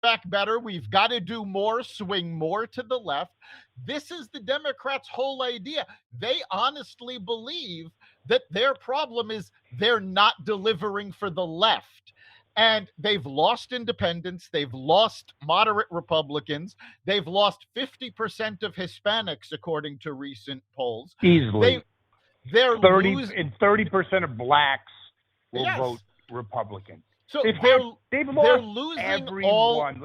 back better. We've got to do more, swing more to the left. This is the Democrats' whole idea. They honestly believe that their problem is they're not delivering for the left. And they've lost independents. They've lost moderate Republicans. They've lost 50% of Hispanics, according to recent polls. Easily. They're 30% of blacks will vote Republican. So they've lost losing everyone.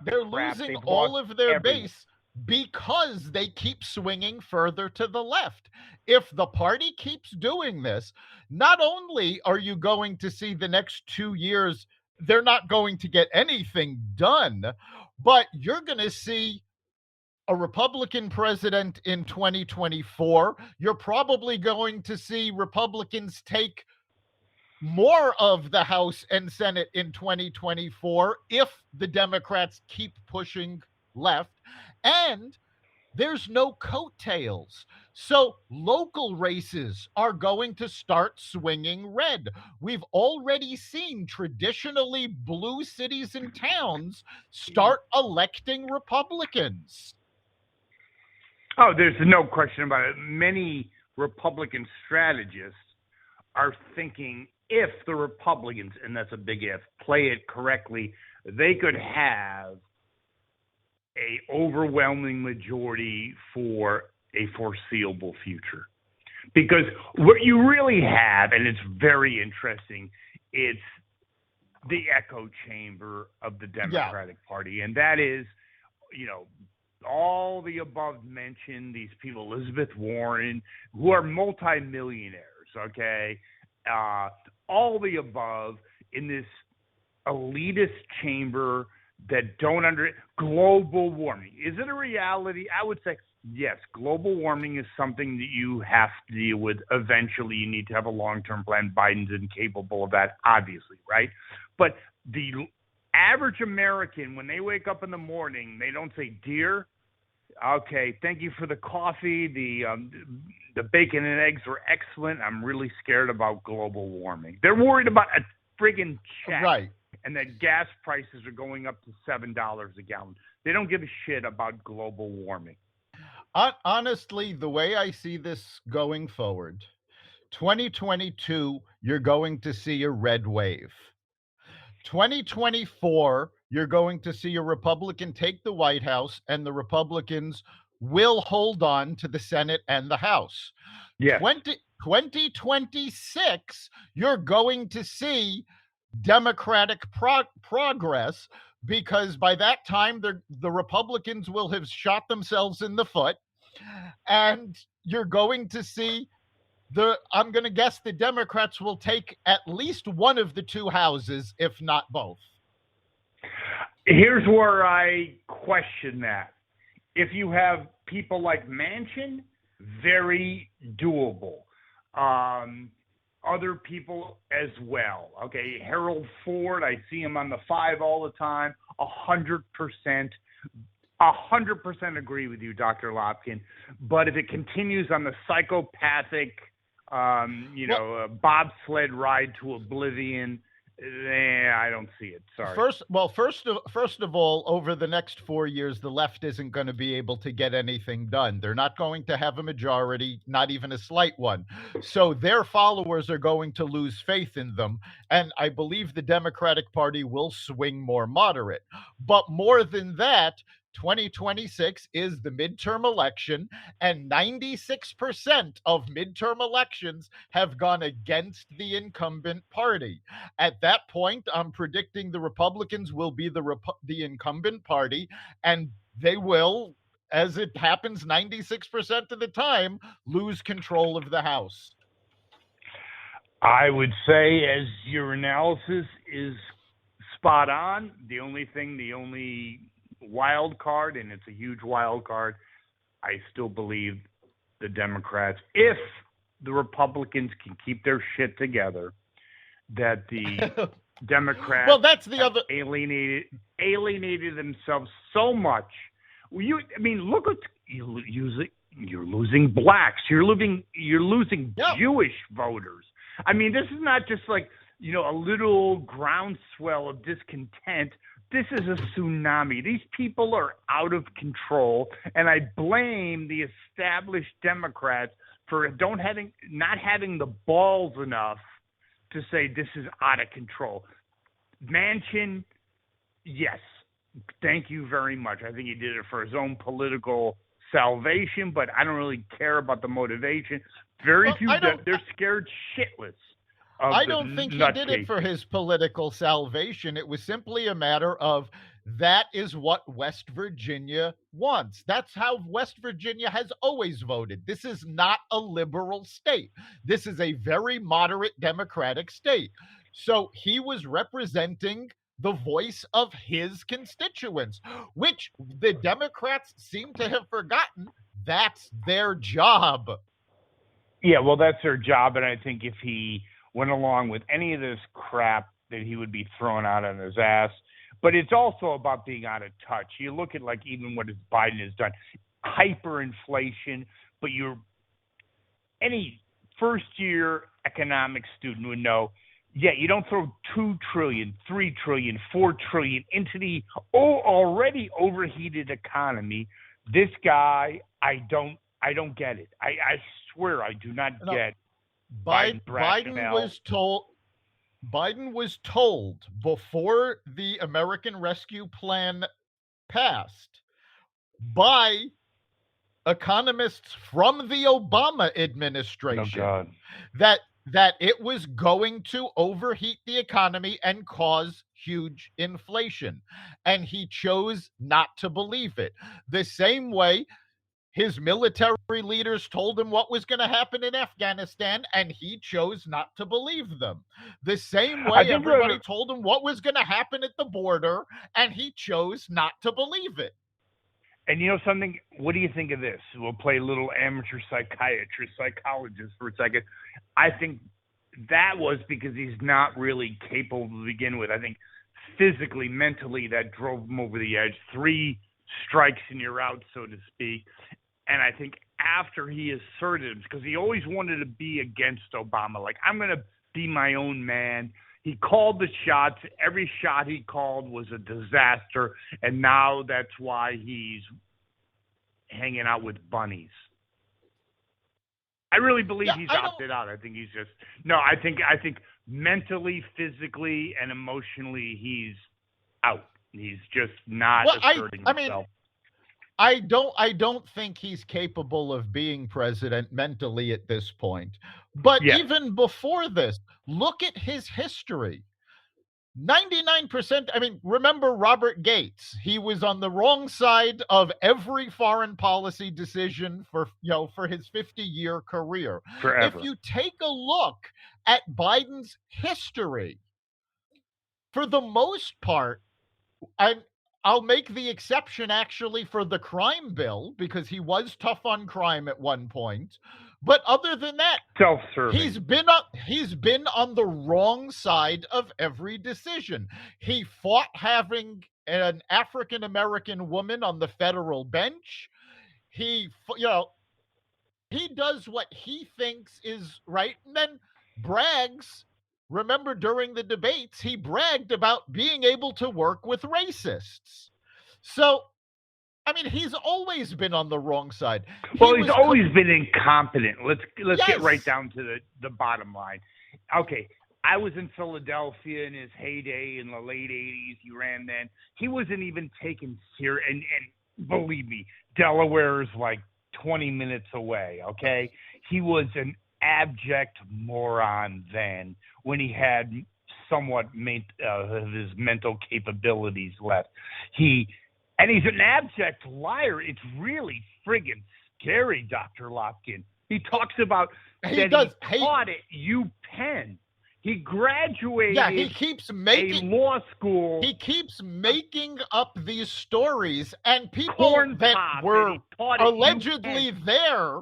They're losing all of their base because they keep swinging further to the left. If the party keeps doing this, not only are you going to see the next 2 years, they're not going to get anything done, but you're going to see a Republican president in 2024. You're probably going to see Republicans take more of the House and Senate in 2024 if the Democrats keep pushing left. And there's no coattails. So local races are going to start swinging red. We've already seen traditionally blue cities and towns start electing Republicans. Oh, there's no question about it. Many Republican strategists are thinking if the Republicans, and that's a big if, play it correctly, they could have a overwhelming majority for a foreseeable future. Because what you really have, and it's very interesting, it's the echo chamber of the Democratic Party. And that is, all the above mentioned, these people, Elizabeth Warren, who are multimillionaires, okay? All the above in this elitist chamber that don't global warming. Is it a reality? I would say yes. Global warming is something that you have to deal with. Eventually, you need to have a long-term plan. Biden's incapable of that, obviously, right? But the average American, when they wake up in the morning, they don't say, "Dear, okay, thank you for the coffee. The bacon and eggs were excellent. I'm really scared about global warming." They're worried about a friggin' check. Right. And that gas prices are going up to $7 a gallon. They don't give a shit about global warming. Honestly, the way I see this going forward, 2022, you're going to see a red wave. 2024, you're going to see a Republican take the White House, and the Republicans will hold on to the Senate and the House. Yes. 2026, you're going to see Democratic progress, because by that time the Republicans will have shot themselves in the foot, and you're going to see I'm going to guess the Democrats will take at least one of the two houses, if not both. Here's where I question that. If you have people like Manchin, very doable. Other people as well. Okay, Harold Ford, I see him on the 5 all the time. 100% agree with you, Dr. Lopkin. But if it continues on the psychopathic, bobsled ride to oblivion, I don't see it. Sorry. First of all, over the next 4 years, the left isn't going to be able to get anything done. They're not going to have a majority, not even a slight one. So their followers are going to lose faith in them. And I believe the Democratic Party will swing more moderate. But more than that, 2026 is the midterm election, and 96% of midterm elections have gone against the incumbent party. At that point, I'm predicting the Republicans will be the incumbent party, and they will, as it happens 96% of the time, lose control of the House. I would say, as your analysis is spot on, the only wild card, and it's a huge wild card, I still believe the Democrats, if the Republicans can keep their shit together, that the Democrats that's the other alienated themselves so much. Look at you're losing blacks, you're losing Jewish voters. This is not just like a little groundswell of discontent. this is a tsunami. These people are out of control, and I blame the established Democrats for not having the balls enough to say this is out of control. Manchin, yes, thank you very much. I think he did it for his own political salvation, but I don't really care about the motivation. Very few, they're scared shitless. I don't think he did it for his political salvation. It was simply a matter of that is what West Virginia wants. That's how West Virginia has always voted. This is not a liberal state. This is a very moderate Democratic state. So he was representing the voice of his constituents, which the Democrats seem to have forgotten. That's their job. Yeah, well, that's their job. And I think if he went along with any of this crap, that he would be thrown out on his ass. But it's also about being out of touch. You look at like even what Biden has done, hyperinflation, but any first year economics student would know, yeah, you don't throw 2 trillion, 3 trillion, 4 trillion into the already overheated economy. This guy, I don't get it. I swear I do not get Biden was told before the American Rescue Plan passed by economists from the Obama administration that it was going to overheat the economy and cause huge inflation. And he chose not to believe it. The same way his military leaders told him what was going to happen in Afghanistan, and he chose not to believe them. The same way everybody told him what was going to happen at the border, and he chose not to believe it. And you know something? What do you think of this? We'll play a little amateur psychologist for a second. I think that was because he's not really capable to begin with. I think physically, mentally, that drove him over the edge. 3 strikes and you're out, so to speak. And I think after he asserted him, because he always wanted to be against Obama, like, I'm going to be my own man. He called the shots. Every shot he called was a disaster. And now that's why he's hanging out with bunnies. I really believe he's opted out. I think he's just – no, I think mentally, physically, and emotionally he's out. He's just not asserting himself. I don't think he's capable of being president mentally at this point. But even before this, look at his history. 99%, remember Robert Gates. He was on the wrong side of every foreign policy decision for his 50-year career. Forever. If you take a look at Biden's history, for the most part, I'll make the exception actually for the crime bill because he was tough on crime at one point. But other than that, self-serving. He's been on the wrong side of every decision. He fought having an African American woman on the federal bench. He does what he thinks is right, and then brags. Remember, during the debates, he bragged about being able to work with racists. So, he's always been on the wrong side. He's always been incompetent. Let's get right down to the bottom line. Okay, I was in Philadelphia in his heyday in the late 80s. He ran then. He wasn't even taken serious. And believe me, Delaware is like 20 minutes away, okay? He was an abject moron then when he had somewhat of his mental capabilities left. And he's an abject liar. It's really friggin' scary, Dr. Lopkin. He talks about he taught at UPenn. He graduated he keeps making law school. He keeps making up these stories, and people that were allegedly there.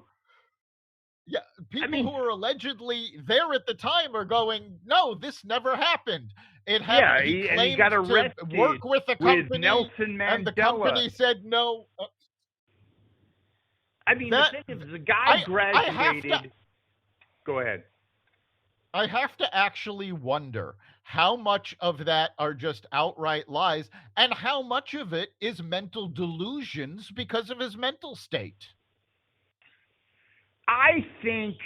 Yeah, people who are allegedly there at the time are going, no, this never happened. It happened. Yeah, he got arrested to work with a company, with Nelson Mandela. And the company said no. The thing is, the guy graduated. Go ahead. I have to actually wonder how much of that are just outright lies, and how much of it is mental delusions because of his mental state? I think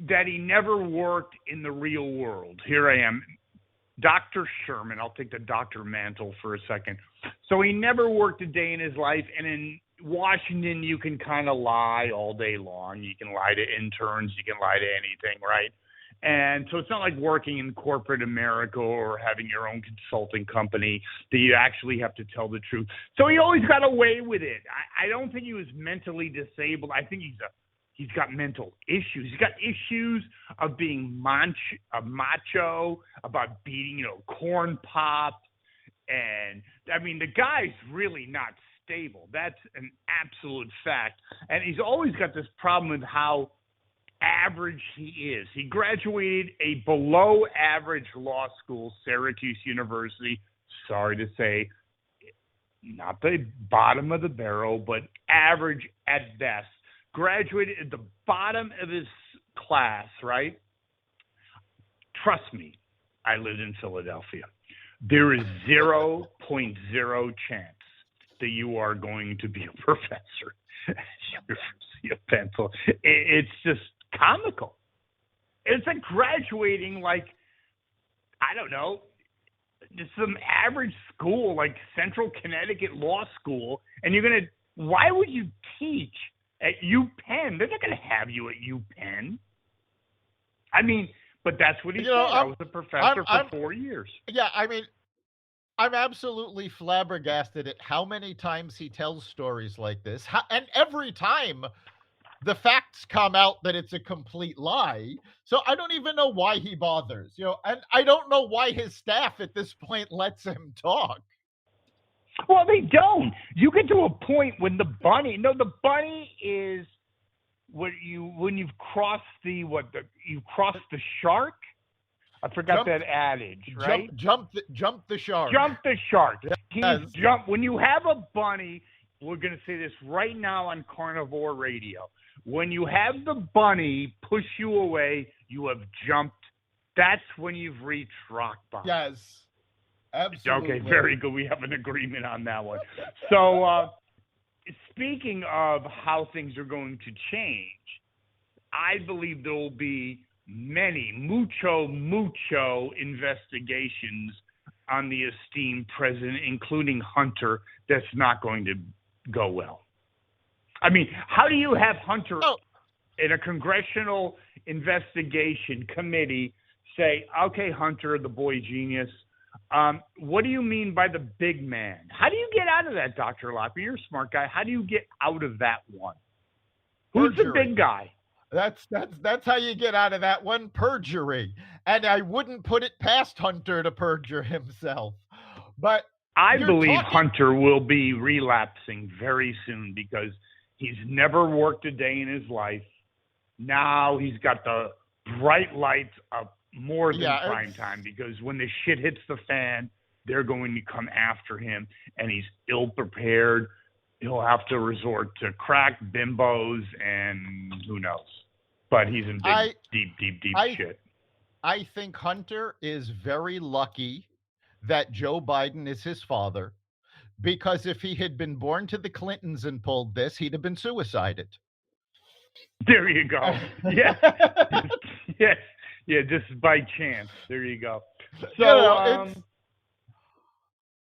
that he never worked in the real world. Here I am, Dr. Sherman. I'll take the doctor mantle for a second. So he never worked a day in his life. And in Washington, you can kind of lie all day long. You can lie to interns. You can lie to anything, right? And so it's not like working in corporate America or having your own consulting company that you actually have to tell the truth. So he always got away with it. I don't think he was mentally disabled. I think he's got mental issues. He's got issues of being macho, about beating, corn pop. And I mean, the guy's really not stable. That's an absolute fact. And he's always got this problem with how average he is. He graduated a below average law school, Syracuse University. Sorry to say, not the bottom of the barrel, but average at best. Graduated at the bottom of his class, right? Trust me, I lived in Philadelphia. There is 0.0 chance that you are going to be a professor at University of Pennsylvania. It's just comical. It's like graduating like, I don't know, just some average school like Central Connecticut Law School, and why would you teach at UPenn? They're not going to have you at UPenn. I mean, but that's what he said. I was a professor for 4 years. Yeah, I mean, I'm absolutely flabbergasted at how many times he tells stories like this. And every time the facts come out that it's a complete lie. So I don't even know why he bothers, and I don't know why his staff at this point lets him talk. Well, they don't. You get to a point when the bunny is when you've crossed you've crossed the shark. I forgot that adage, right? Jump the shark. Jump the shark. Yes. When you have a bunny, we're going to say this right now on Carnivore Radio. When you have the bunny push you away, you have jumped. That's when you've reached rock bottom. Yes. Absolutely. Okay, very good. We have an agreement on that one. So, speaking of how things are going to change, I believe there will be mucho investigations on the esteemed president, including Hunter, that's not going to go well. I mean, how do you have Hunter in a congressional investigation committee say, okay, Hunter, the boy genius, what do you mean by the big man? How do you get out of that, Dr. Loppe? You're a smart guy. How do you get out of that one? Who's the big guy? That's how you get out of that one. Perjury. And I wouldn't put it past Hunter to perjure himself. But I believe Hunter will be relapsing very soon because he's never worked a day in his life. Now he's got the bright lights of more than prime time, because when the shit hits the fan, they're going to come after him, and he's ill prepared. He'll have to resort to crack, bimbos, and who knows. But he's in deep shit. I think Hunter is very lucky that Joe Biden is his father, because if he had been born to the Clintons and pulled this, he'd have been suicided. There you go. Yeah. Yeah, just by chance. There you go. So,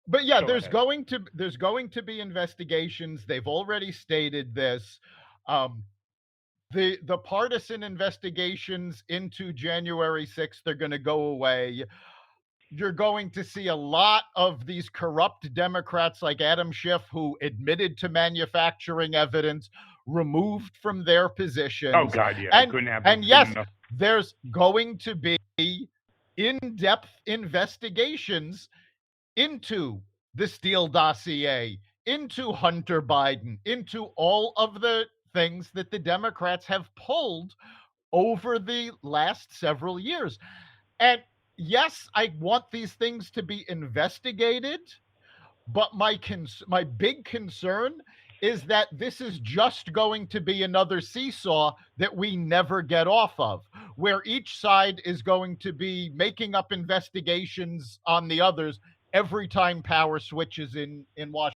but yeah, there's going to be investigations. They've already stated this. The partisan investigations into January 6th, they're going to go away. You're going to see a lot of these corrupt Democrats like Adam Schiff, who admitted to manufacturing evidence, removed from their positions. Oh, God, yeah. And yes, there's going to be in-depth investigations into the Steele dossier, into Hunter Biden, into all of the things that the Democrats have pulled over the last several years. And yes, I want these things to be investigated, but my big concern is that this is just going to be another seesaw that we never get off of, where each side is going to be making up investigations on the others every time power switches in Washington.